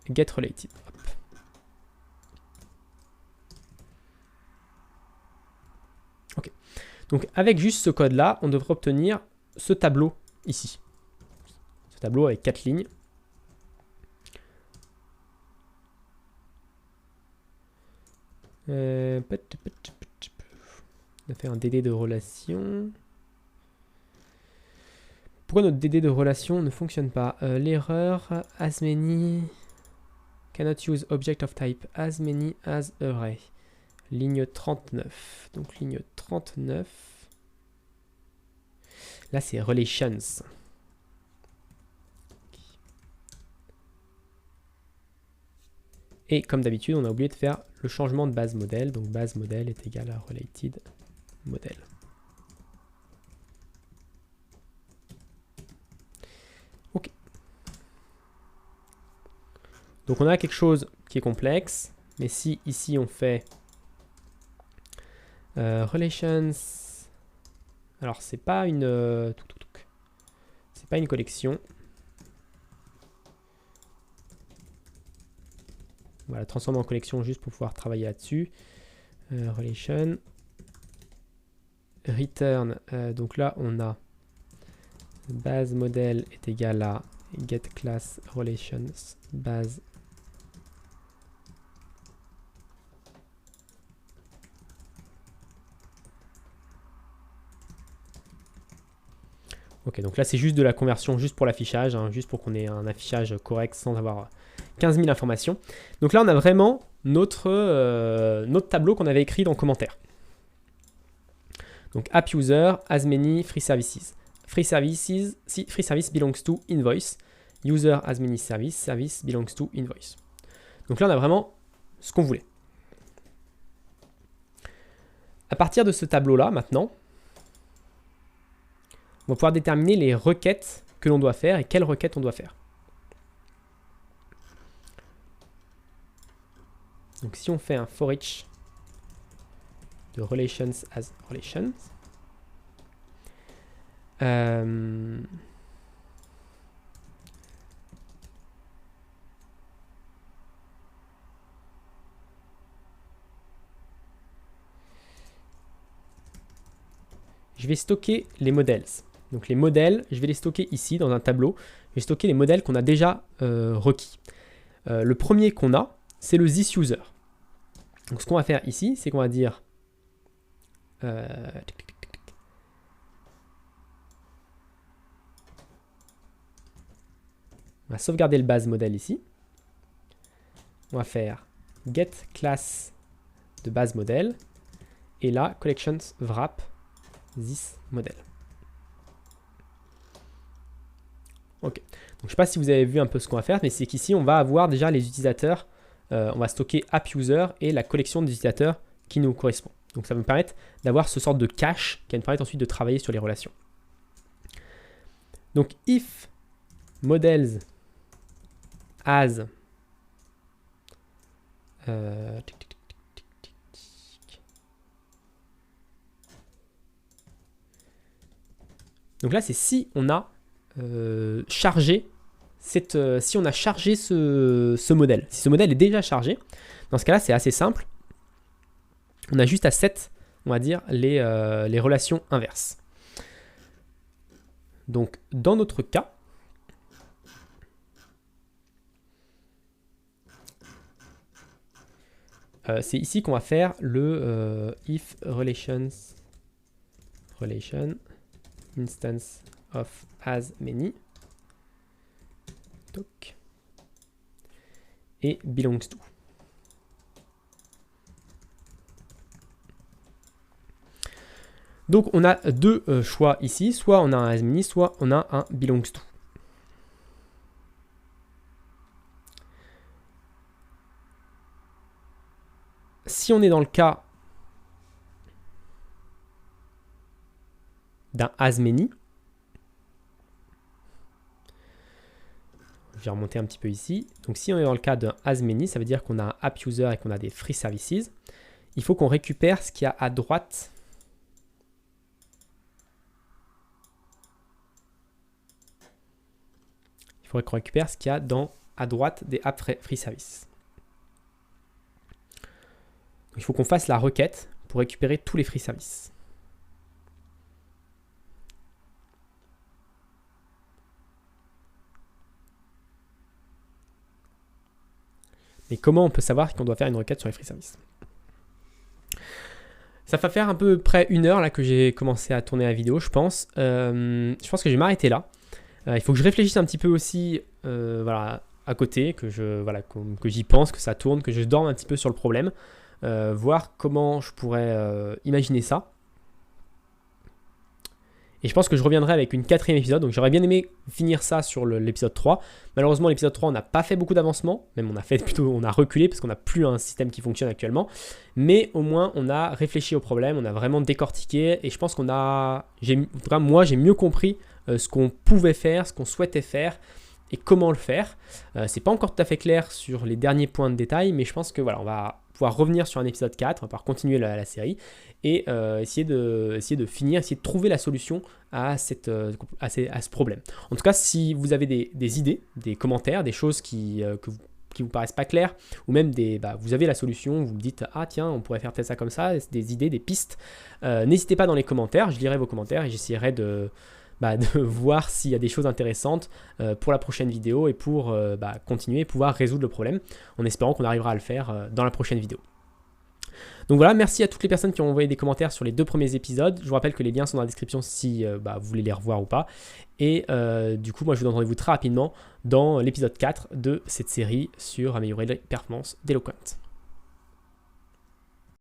get related. Hop. Ok. Donc avec juste ce code là, on devrait obtenir ce tableau ici. Ce tableau avec 4 lignes. On a fait un DD de relation. Pourquoi notre DD de relation ne fonctionne pas? L'erreur as many cannot use object of type as many as array. Ligne 39. Donc ligne 39. Là c'est relations. Et comme d'habitude, on a oublié de faire le changement de base modèle. Donc base modèle est égal à related model. Ok. Donc on a quelque chose qui est complexe. Mais si ici on fait relations, alors c'est pas une c'est pas une collection. On va la transformer en collection juste pour pouvoir travailler là-dessus. Relation. return, donc là on a base model est égal à get class relations base ok, donc là c'est juste de la conversion, juste pour l'affichage, hein, juste pour qu'on ait un affichage correct sans avoir 15 000 informations. Donc là on a vraiment notre tableau qu'on avait écrit dans commentaire. Donc app user, as many free services. Free service belongs to invoice. User as many service belongs to invoice. Donc là, on a vraiment ce qu'on voulait. À partir de ce tableau-là, maintenant, on va pouvoir déterminer les requêtes que l'on doit faire et quelles requêtes on doit faire. Donc si on fait un for each de relations as relations, je vais stocker les modèles. Donc les modèles, je vais les stocker ici dans un tableau. Je vais stocker les modèles qu'on a déjà requis. Le premier qu'on a, c'est le this user. Donc ce qu'on va faire ici, c'est qu'on va dire on va sauvegarder le base modèle ici. On va faire get class de base modèle et là collections wrap this model. Ok. Donc je ne sais pas si vous avez vu un peu ce qu'on va faire, mais c'est qu'ici on va avoir déjà les utilisateurs. On va stocker app user et la collection d'utilisateurs qui nous correspond. Donc ça va me permettre d'avoir ce sorte de cache qui va me permettre ensuite de travailler sur les relations. Donc if models as donc là c'est si on a chargé si on a chargé ce modèle. Si ce modèle est déjà chargé, dans ce cas-là c'est assez simple. On a juste à set, on va dire, les relations inverses. Donc dans notre cas, c'est ici qu'on va faire le if relation instance of as many et belongs to. Donc on a deux choix ici, soit on a un as many, soit on a un belongs to. Si on est dans le cas d'un as many, je vais remonter un petit peu ici. Donc si on est dans le cas d'un as many, ça veut dire qu'on a un app user et qu'on a des free services. Il faut qu'on récupère ce qu'il y a à droite. Il faudrait qu'on récupère ce qu'il y a à droite des app free services. Donc, il faut qu'on fasse la requête pour récupérer tous les free services. Mais comment on peut savoir qu'on doit faire une requête sur les free services? Ça va faire à peu près 1 heure là que j'ai commencé à tourner la vidéo, je pense. Je pense que je vais m'arrêter là. Il faut que je réfléchisse un petit peu aussi voilà, à côté, que j'y pense, que ça tourne, que je dorme un petit peu sur le problème. Voir comment je pourrais imaginer ça. Et je pense que je reviendrai avec une 4e épisode. Donc j'aurais bien aimé finir ça sur l'épisode 3. Malheureusement, l'épisode 3, on n'a pas fait beaucoup d'avancement. Même on a reculé parce qu'on n'a plus un système qui fonctionne actuellement. Mais au moins, on a réfléchi au problème. On a vraiment décortiqué. Et je pense moi, j'ai mieux compris ce qu'on pouvait faire, ce qu'on souhaitait faire et comment le faire. C'est pas encore tout à fait clair sur les derniers points de détail. Mais je pense que voilà, on va pouvoir revenir sur un épisode 4, on va pouvoir continuer la série et essayer de finir, essayer de trouver la solution à ce problème. En tout cas, si vous avez des idées, des commentaires, des choses qui qui vous paraissent pas claires, ou même vous avez la solution, vous me dites ah tiens on pourrait faire peut-être ça comme ça, des idées, des pistes, n'hésitez pas dans les commentaires, je lirai vos commentaires et j'essaierai de voir s'il y a des choses intéressantes pour la prochaine vidéo et pour continuer et pouvoir résoudre le problème, en espérant qu'on arrivera à le faire dans la prochaine vidéo. Donc voilà, merci à toutes les personnes qui ont envoyé des commentaires sur les 2 premiers épisodes. Je vous rappelle que les liens sont dans la description si vous voulez les revoir ou pas. Et du coup, moi je vous donne rendez-vous très rapidement dans l'épisode 4 de cette série sur améliorer les performances d'Eloquent.